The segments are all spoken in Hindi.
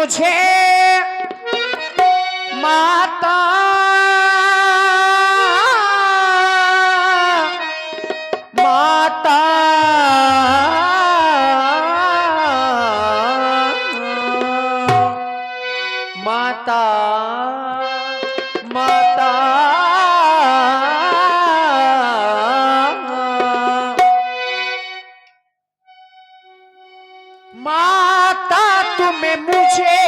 मुझे माता माता माता माता माता तुम्हें मुझे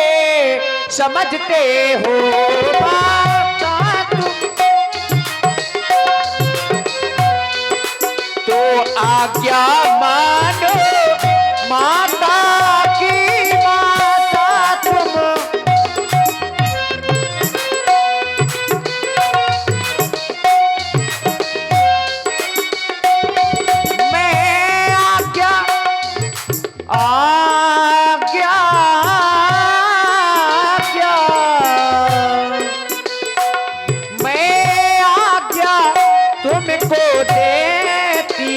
समझते हो माता तुम तो आज्ञा मानो माता की माता तुम आज्ञा आज्ञा मैं आज्ञा तुमको देती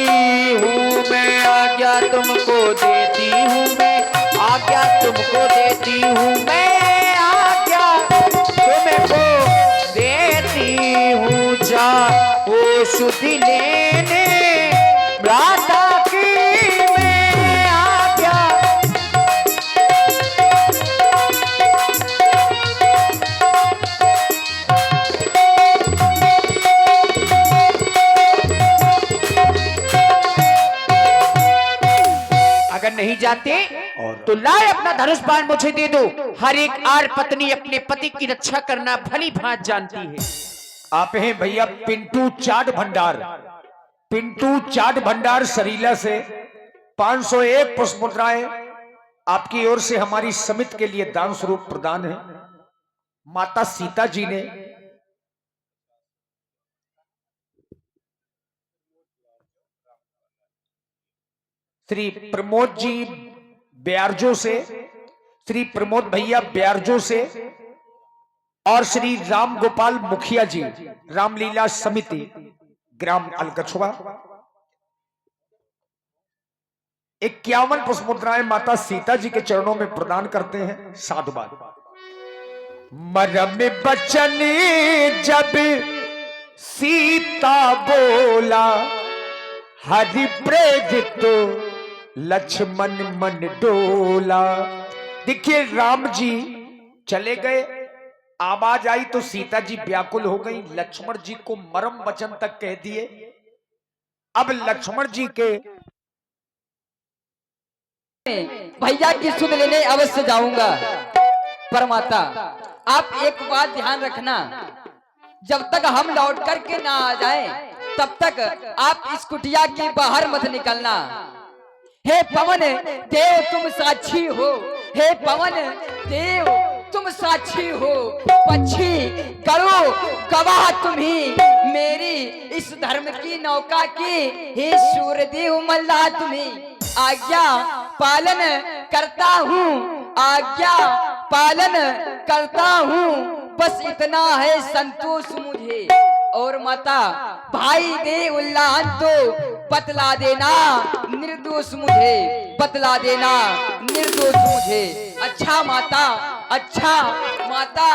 हूँ मैं आज्ञा तुमको देती हूँ मैं आज्ञा तुमको देती हूँ मैं आज्ञा तुमको देती हूँ जा वो शुद्धि लेने राधा की नहीं जाते तो लाए अपना धनुष बाण मुझे दे दो। हर एक आर पत्नी अपने पति की रक्षा करना भली भांति जानती है। आप हैं भैया पिंटू चाट भंडार, पिंटू चाट भंडार सरीला से 501 पुष्प मुद्राएं आपकी ओर से हमारी समिति के लिए दान स्वरूप प्रदान है। माता सीता जी ने श्री प्रमोद जी ब्यारजो से, श्री प्रमोद भैया ब्यारजो से और श्री राम गोपाल मुखिया जी रामलीला समिति ग्राम अलगछुआ 51 पुष्प मुद्राएं माता सीता जी के चरणों में प्रदान करते हैं। साधुवाद। मरम बचन जब सीता बोला हरि प्रेरित लक्ष्मण मन डोला। देखिए राम जी चले गए, आवाज आई तो सीता जी व्याकुल हो गई, लक्ष्मण जी को मरम वचन तक कह दिए। अब लक्ष्मण जी के भैया की सुध लेने अवश्य जाऊंगा। पर माता आप एक बात ध्यान रखना, जब तक हम लौट करके ना आ जाएं तब तक आप इस कुटिया के बाहर मत निकलना। हे पवन देव तुम साक्षी हो, हे पवन देव तुम साक्षी हो, पक्षी करो गवाह तुम्ही मेरी इस धर्म की नौका की, हे सूर्यदेव मल्लाह तुम्ही आज्ञा पालन करता हूँ, आज्ञा पालन करता हूँ, बस इतना है संतोष मुझे। और माता भाई दे उल्लाहन तो बतला देना निर्दोष मुझे, बतला देना निर्दोष मुझे। अच्छा माता, अच्छा माता,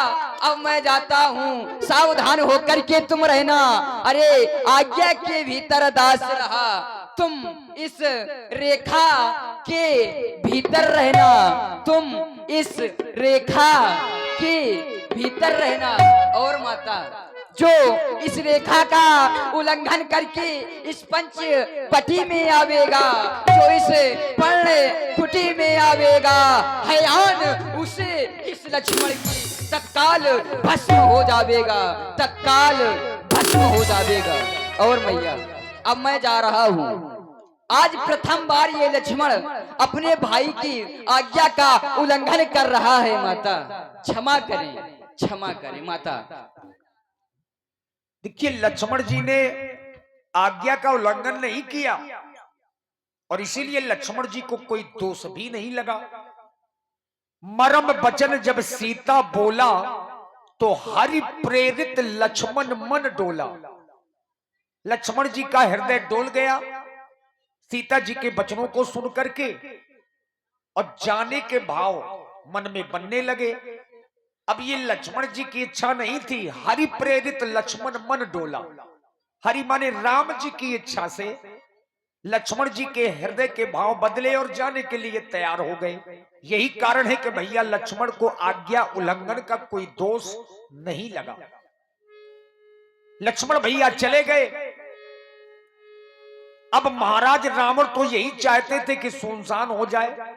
अब मैं जाता हूँ, सावधान होकर के तुम रहना। अरे आज्ञा के भीतर दास रहा, तुम इस रेखा के भीतर रहना, तुम इस रेखा के भीतर रहना। और माता जो इस रेखा का उल्लंघन करके इस पंच पटी में आवेगा, जो इस पर्ण कुटी में आवेगा, हयान उसे इस लक्ष्मण की तत्काल भस्म हो जावेगा, तत्काल भस्म हो जावेगा। और मैया अब मैं जा रहा हूँ, आज प्रथम बार ये लक्ष्मण अपने भाई की आज्ञा का उल्लंघन कर रहा है। माता क्षमा करें, क्षमा करें माता। देखिए लक्ष्मण जी ने आज्ञा का उल्लंघन नहीं किया और इसीलिए लक्ष्मण जी को कोई दोष भी नहीं लगा। मरम वचन जब सीता बोला तो हरि प्रेरित लक्ष्मण मन डोला। लक्ष्मण जी का हृदय डोल गया सीता जी के वचनों को सुन करके और जाने के भाव मन में बनने लगे। अब ये लक्ष्मण जी की इच्छा नहीं थी, हरि प्रेरित लक्ष्मण मन डोला। हरि माने राम जी की इच्छा से लक्ष्मण जी के हृदय के भाव बदले और जाने के लिए तैयार हो गए। यही कारण है कि भैया लक्ष्मण को आज्ञा उल्लंघन का कोई दोष नहीं लगा। लक्ष्मण भैया चले गए। अब महाराज रावण तो यही चाहते थे कि सुनसान हो जाए,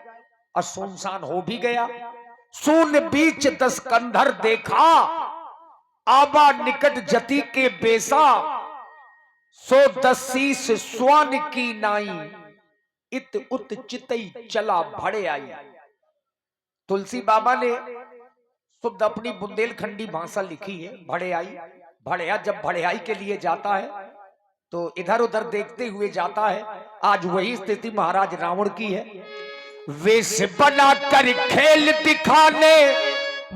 और सुनसान हो भी गया। शून्य बीच 10 कंधर देखा, आबा निकट जति के बेसा, सो 10 शीस स्वान की नाई, इत उत चितई चला भड़े आई। तुलसी बाबा ने शुद्ध अपनी बुंदेलखंडी भाषा लिखी है। भड़े आई, भड़िया जब भड़ियाई के लिए जाता है तो इधर उधर देखते हुए जाता है। आज वही स्थिति महाराज रावण की है। वेश बना कर खेल दिखाने,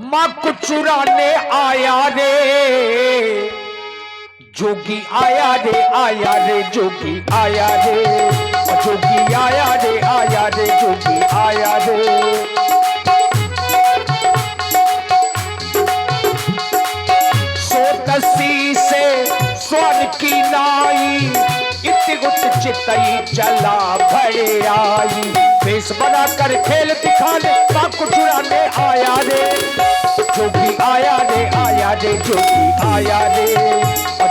मां को चुराने आया रे, जोगी आया रे आया रे, जोगी आया रे, जोगी आया रे आया रे, जोगी आया रे। कसी से स्वर्ण की नाई, इत उत चितई चला भड़े आई। वेश बना कर खेल दिखाने, मां को चुराने आया रे, जोगी आया रे आया रे, जोगी आया रे,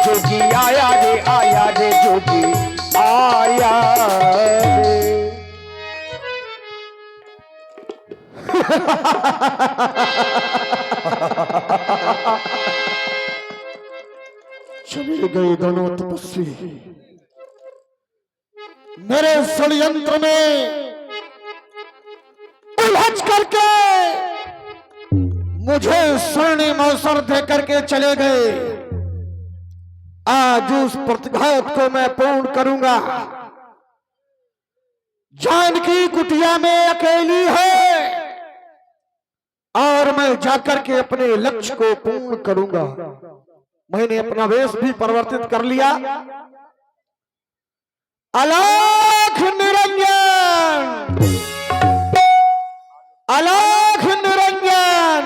जोगी आया रे आया रे, जोगी आया रे। चले गए दोनों तपस्वी। मेरे षड्यंत्र में उलझ करके मुझे स्वर्णिम अवसर दे करके चले गए। आज उस प्रतिघात को मैं पूर्ण करूंगा। जानकी कुटिया में अकेली है और मैं जाकर के अपने लक्ष्य को पूर्ण करूंगा। मैंने अपना वेश भी परिवर्तित कर लिया। अलख निरंजन, अलख निरंजन,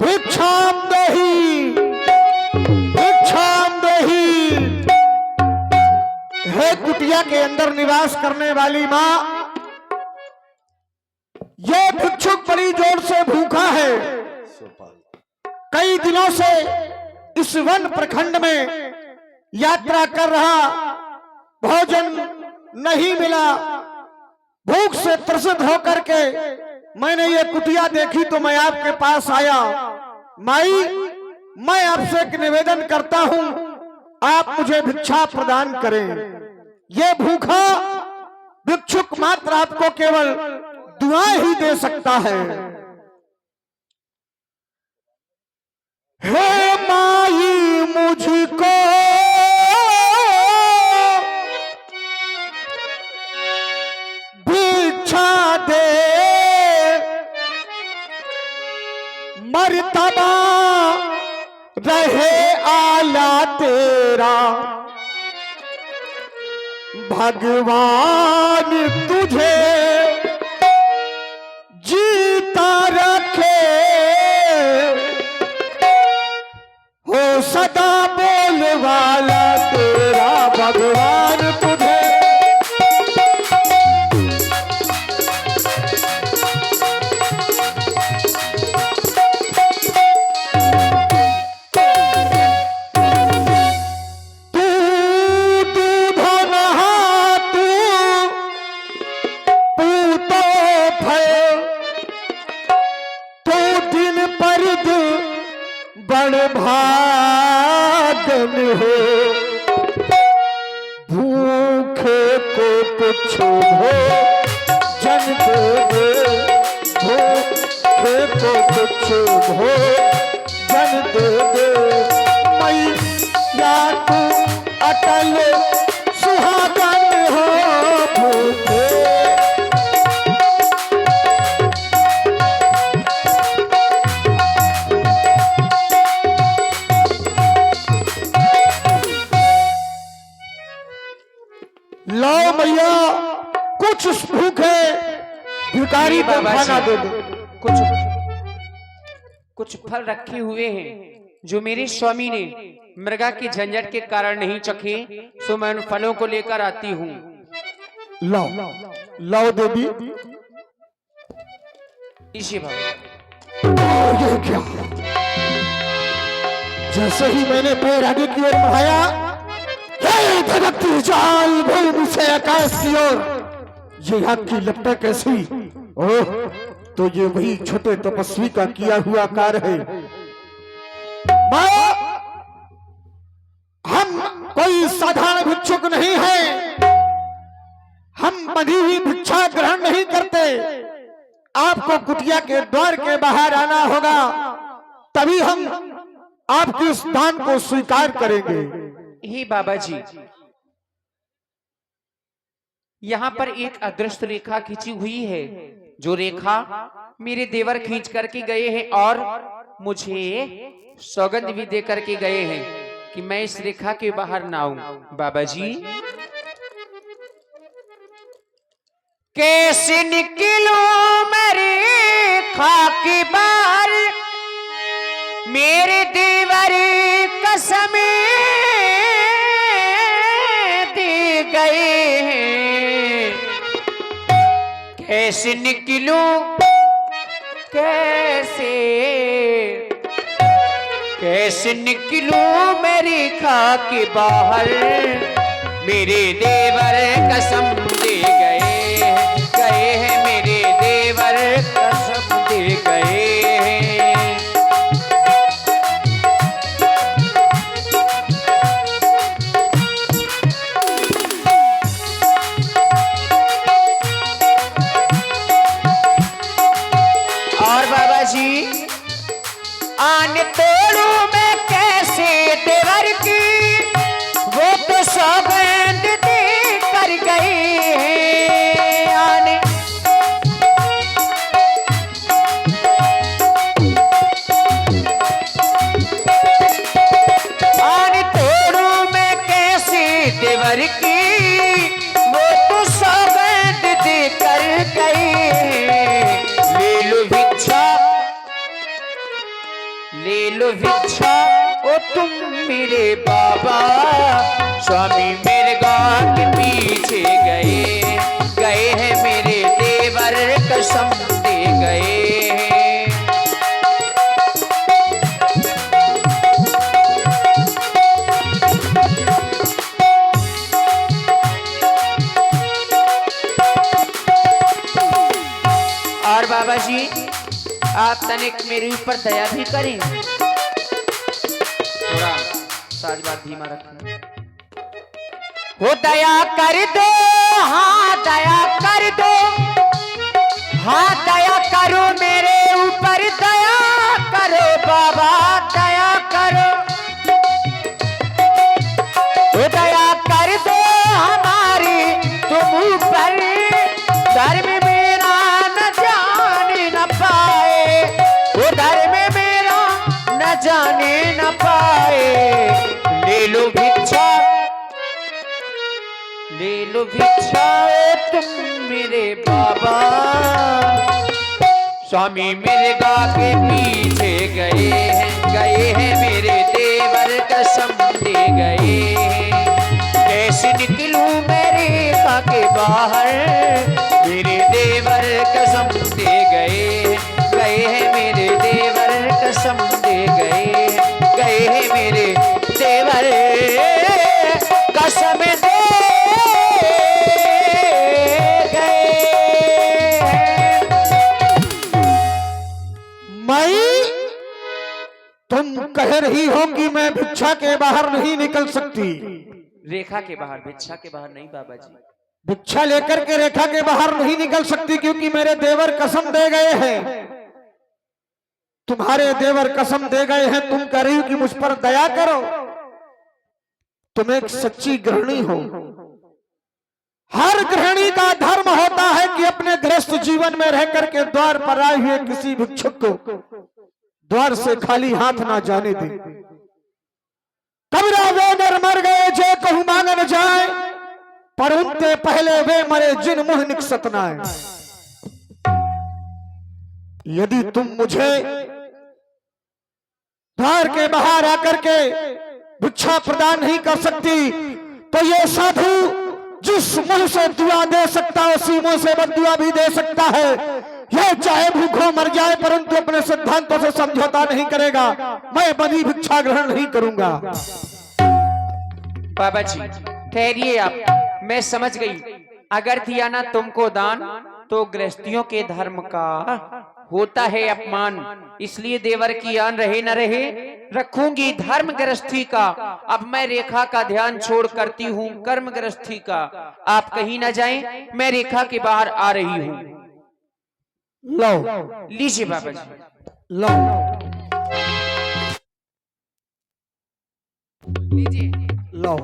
भिक्षाम देहि, भिक्षाम देहि। हे कुटिया के अंदर निवास करने वाली मां, यह भिक्षुक बड़ी जोर से भूखा है। कई दिनों से इस वन प्रखंड में यात्रा कर रहा, भोजन नहीं मिला। भूख से त्रसित होकर के मैंने ये कुटिया देखी तो मैं आपके पास आया। माई, मैं आपसे एक निवेदन करता हूं, आप मुझे भिक्षा प्रदान करें। ये भूखा भिक्षुक मात्र आपको केवल दुआ ही दे सकता है। हे माई मुझको भिक्षा दे, मर्तबा रहे आला तेरा, भगवान तुझे जीता रखे, हो सदा बोल वाला तेरा, भगवान तुझे। भागन हो भूखे को कुछ हो जन दे, भूखे को कुछ हो जन दे। मैया तू अटल सुहागन हो भूखे। लो मैया, कुछ भूखे भिखारी ये को बाबा खाना जी, दे दो। कुछ फल रखे हुए हैं जो मेरे स्वामी ने मृगा की झंझट के कारण नहीं चखे, सो मैं उन फलों को लेकर आती हूँ। लाओ लाओ देवी। इसी बाबा ये क्या? जैसे ही मैंने पैर आगे की ओर बढ़ाया, ये धड़कती जाल भूमि से आकाश की ओर ये आग की लपटें कैसी? ओह, तो ये वही छोटे तपस्वी का किया हुआ कार्य है। माँ, हम कोई साधारण भिक्षुक नहीं है, हम बंधी हुई भिक्षा ग्रहण नहीं करते। आपको कुटिया के द्वार के बाहर आना होगा, तभी हम आपके इस दान को स्वीकार करेंगे। हे बाबा जी, यहाँ पर एक अदृश्य रेखा खींची हुई है, जो रेखा मेरे देवर खींच करके गए हैं और मुझे सौगंध भी दे करके गए हैं कि मैं इस रेखा के बाहर ना आऊं। बाबा जी, कैसे निकलूं मैं रेखा के बाहर, मेरे देवर कसम दे गए हैं। कैसे निकलूं, कैसे निकलूं मैं रेखा के बाहर, मेरे देवर कसम दे गए हैं, मेरे देवर कसम दे गए हैं। और बाबा जी, आन तोड़ू मैं कैसे देवर की, वो तो सौगंध दे कर गए हैं। आन तोड़ू मैं कैसे देवर की, वो तो सौगंध दे कर गए हैं। ले लो भिक्षा ओ तुम मेरे बाबा, स्वामी मेरे गांव के पीछे गए हैं, मेरे देवर कसम दे गए हैं। और बाबा जी, आप तनिक मेरे ऊपर दया भी करें, थोड़ा साज बात धीमा रखें। हो दया कर दो, हाँ दया कर दो, हाँ दया करो मेरे ऊपर, दया करो बाबा दया करो। हो दया कर दो हमारी तुम ऊपर, धर्म मेरा न जाने न पाए, वो धर्म मेरा न जाने न पाए। ले लो भिक्षा, ले लो भिक्षा तुम मेरे बाबा, स्वामी मेरे गा के पीछे गए हैं, मेरे देवर कसम दे गए हैं। कैसे निकलूं मैं रेखा के बाहर, मेरे देवर कसम दे गए हैं, मेरे देवर कसम दे गए हैं, मेरे देवर कसम दे गए हैं। माई, तुम कह रही हो कि मैं भिक्षा के बाहर नहीं निकल सकती। रेखा के बाहर, भिक्षा के बाहर नहीं बाबा जी। भिक्षा लेकर के रेखा के बाहर नहीं निकल सकती, क्योंकि मेरे देवर कसम दे गए हैं। तुम्हारे देवर कसम दे गए हैं, तुम कह रही हो कि मुझ पर दया करो। तुम एक सच्ची गृहिणी हो। हर गृहिणी का धर्म होता है कि अपने गृहस्थ जीवन में रह करके द्वार पर आए हुए किसी भिक्षुक को द्वार से खाली हाथ ना जाने दे। कबीरा वे नर मर गए जे कहूं मांगन जाए, पर उनते पहले वे मरे जिन मुह निकसत नाए। यदि तुम मुझे द्वार के बाहर आकर के भिक्षा प्रदान नहीं कर सकती तो ये साधु जिस मुंह से दुआ दे सकता है उसी मुंह से बददुआ भी दे सकता है। यह चाहे भूखों मर जाए परंतु अपने सिद्धांतों से समझौता नहीं करेगा। मैं बनी भिक्षा ग्रहण नहीं करूंगा। बाबा जी ठहरिए आप, मैं समझ गई। अगर दिया ना तुमको दान तो गृहस्थियों के धर्म का होता है अपमान, इसलिए देवर की आन रहे न रहे रखूंगी धर्म गृहस्थी का। अब मैं रेखा का ध्यान छोड़ करती हूँ कर्म गृहस्थी का। आप कहीं ना जाएं, मैं रेखा के बाहर आ रही हूँ। लो लीजिए बाबा जी। लो लीजिए। लो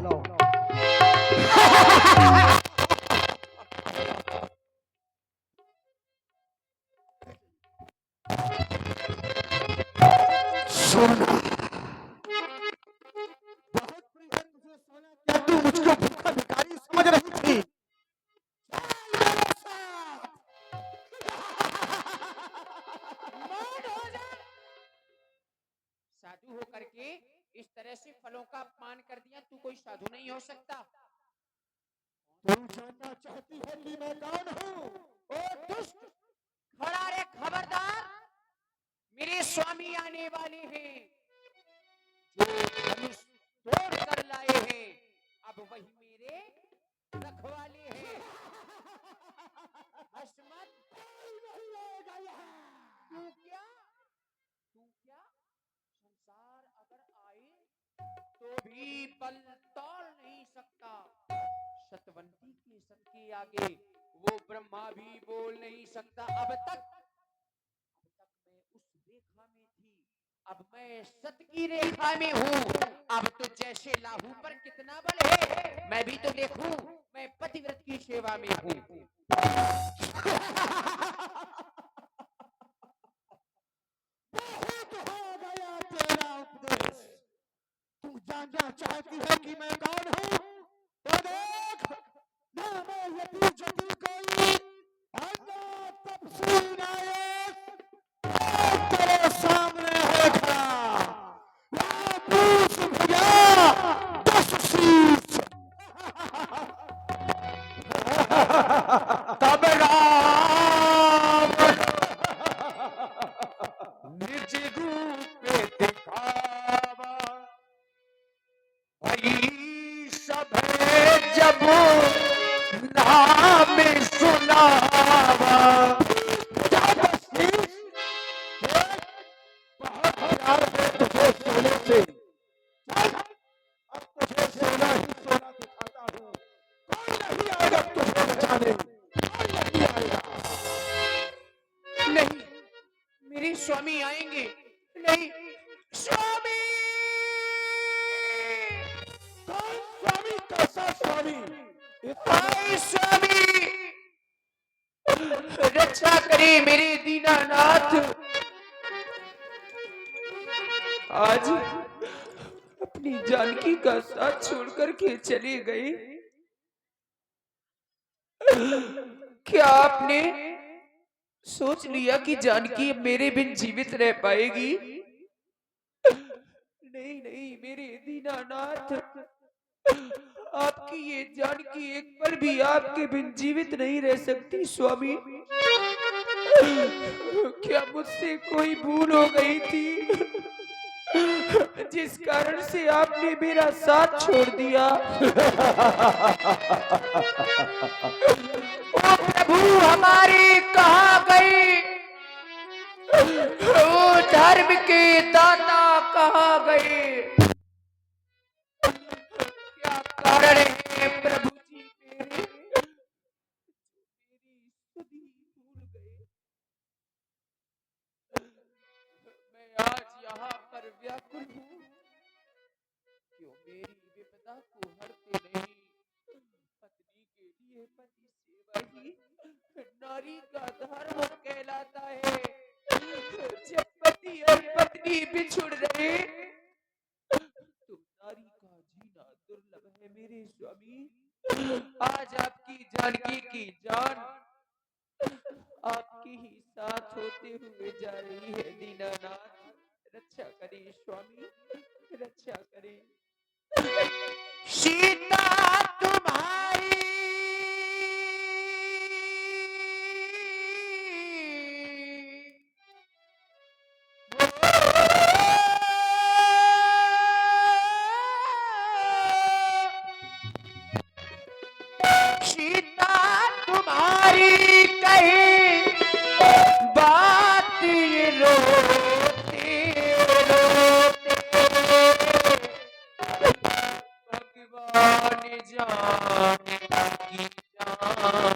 सोना, क्या तू मुझको भूखा भिखारी समझ रही थी? साधु होकर के इस तरह से फलों का अपमान कर दिया, तू कोई साधु नहीं हो सकता। तुम जानना चाहती है कि मैं कौन हूँ? ओ दुष्ट, खड़ा रे खबरदार, मेरे स्वामी आने वाले हैं जो धनुष तोड़ कर लाए हैं, अब वही मेरे रखवाले हैं। हसमत तू क्या संसार अगर आए तो भी बल तोड़ नहीं सकता। सतवंती के सत के आगे वो ब्रह्मा भी बोल नहीं सकता। अब तक मैं उस रेखा में थी, अब मैं सत की रेखा में हूँ। अब तो जैसे लाहू पर कितना बल है, मैं भी तो देखूं, मैं पतिव्रत की सेवा में हूँ। तू जानना चाहती है कि मैं कौन हूँ? तो देख, ना मैं यति जति कोई और ना तपस्वी नायक, तेरे सामने है खड़ा। या पूछ भैया 10 शीश तब राम निज रूप दिखावा, भाई सब जब नाम सुनावा। बहुत प्यार है तुझे सोने से, चल अब तुझे सोना ही सोना दिखाता हूँ। कौन नहीं आएगा तुझे बचाने? कौन नहीं आएगा? नहीं, मेरे स्वामी आएंगे। नहीं, स्वामी! कौन स्वामी? कैसा स्वामी? हाय स्वामी, रक्षा करे मेरे दीनानाथ। आज अपनी जानकी का साथ छोड़कर के चले गए। क्या आपने सोच लिया कि जानकी अब मेरे बिन जीवित रह पाएगी? नहीं नहीं मेरे दीनानाथ, आपकी ये जानकी एक पल भी आपके बिन जीवित नहीं रह सकती। स्वामी, क्या मुझसे कोई भूल हो गई थी जिस कारण से आपने मेरा साथ छोड़ दिया? ओ प्रभु, हमारी कहाँ गई? ओ धर्म के दाता कहाँ गए? क्या कारण है प्रभु जी मेरे मेरी सुधि भूल गए? मैं आज यहाँ पर व्याकुल हूँ, क्यों मेरी विपदा को हरते नहीं? पत्नी के लिए पति सेवा ही नारी का धर्म कहलाता है। जब पति और पत्नी बिछुड़ रहे तो नारी का जीना दुर्लभ है। मेरे स्वामी, आज आपकी जानकी की जान आपके ही साथ होते हुए जा रही है। दीनानाथ रक्षा करें स्वामी, रक्षा करें। सीता तुम्हारी सीता तुम्हारी कही बात ये रोते रोते भगवान जाने की जान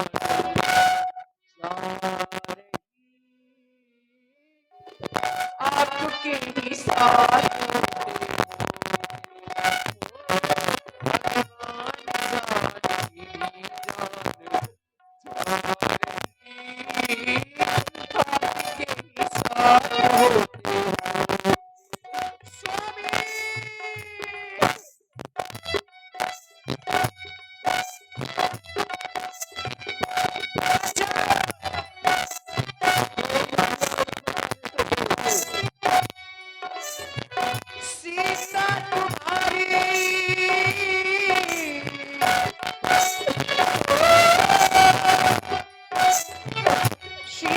जा रही आपके ही साथ सीता तुम्हारी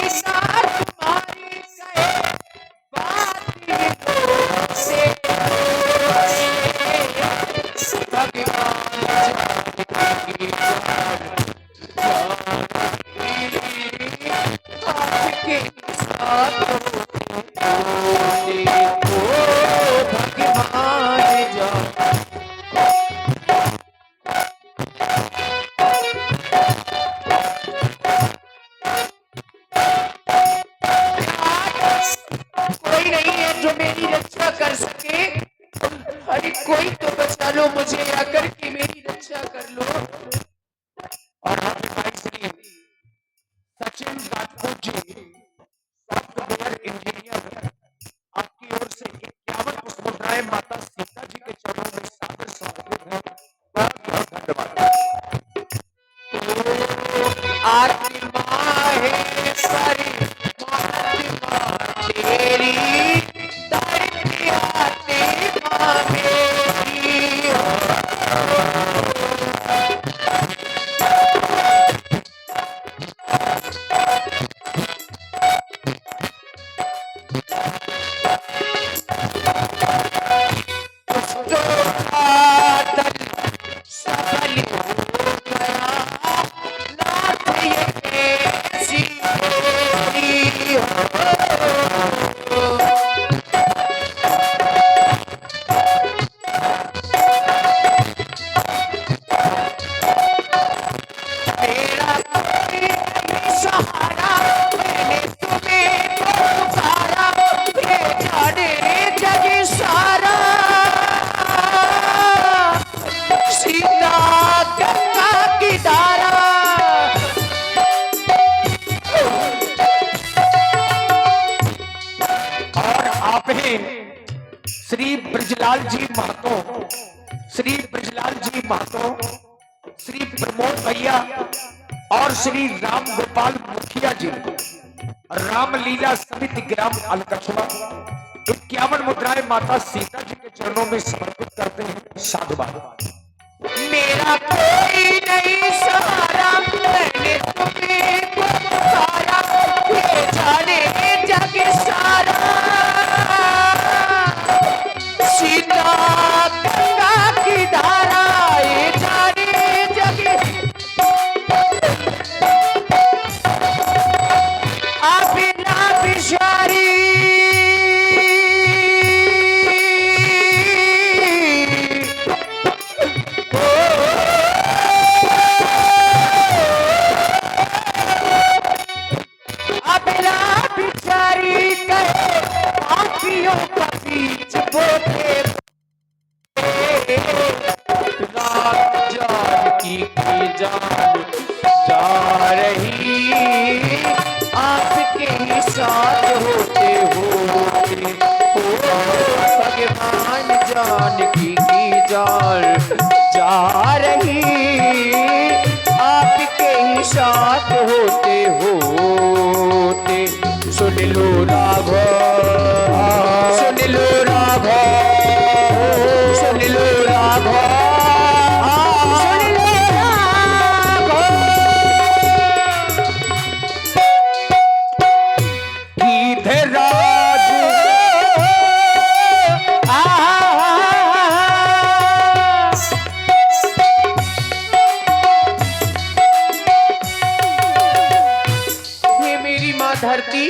सीता तुम्हारी कहे बात ये रोते भगवान आपके साथ भगवान जा कोई नहीं है जो मेरी रक्षा कर सके। अरे कोई तो बचा लो मुझे, आकर के मेरी रक्षा कर लो। और हमारे भाई श्री सचिन राजपूत जी, सॉफ्टवेयर इंजीनियर, आपकी ओर से 51 पुष्पमुद्राएं माता सीता जी के चरणों में सादर समर्पित है। बहुत बहुत धन्यवाद। आरती माँ है सारी तेरी तारीफ आती माँ मेरी सफल हो गया नाथ ये कैसी मेरी हो। मेरा कोई नहीं सहारा, मैंने तुम्हें पुकारा, ये जाने जग सारा। सीता गंगा की धारा और आप हैं श्री ब्रजलाल जी महतो, श्री ब्रजलाल जी महतो, श्री प्रमोद भैया और श्री राम गोपाल मुखिया जी, रामलीला समिति ग्राम अलकछुआ 51 मुद्राएं माता सीता जी के चरणों में समर्पित करते हैं। साधुवाद। मेरा कोई नहीं सहारा, मैंने तुम्हें पुकारा, ये जाने जग सारा। सीता गंगा की धारा, ये जाने जग आप ना बिचारी बिचारी कहे आंखियों का बीच बोले रात जानकी की जान जा रही आपके ही साथ होते होते भगवान जानकी की जान जा रही आपके ही साथ होते होते। सुने लो राघव, सुन लो राघव, सुन लो राघव, सुन लो राघव। गीधराज हे मेरी माँ धरती,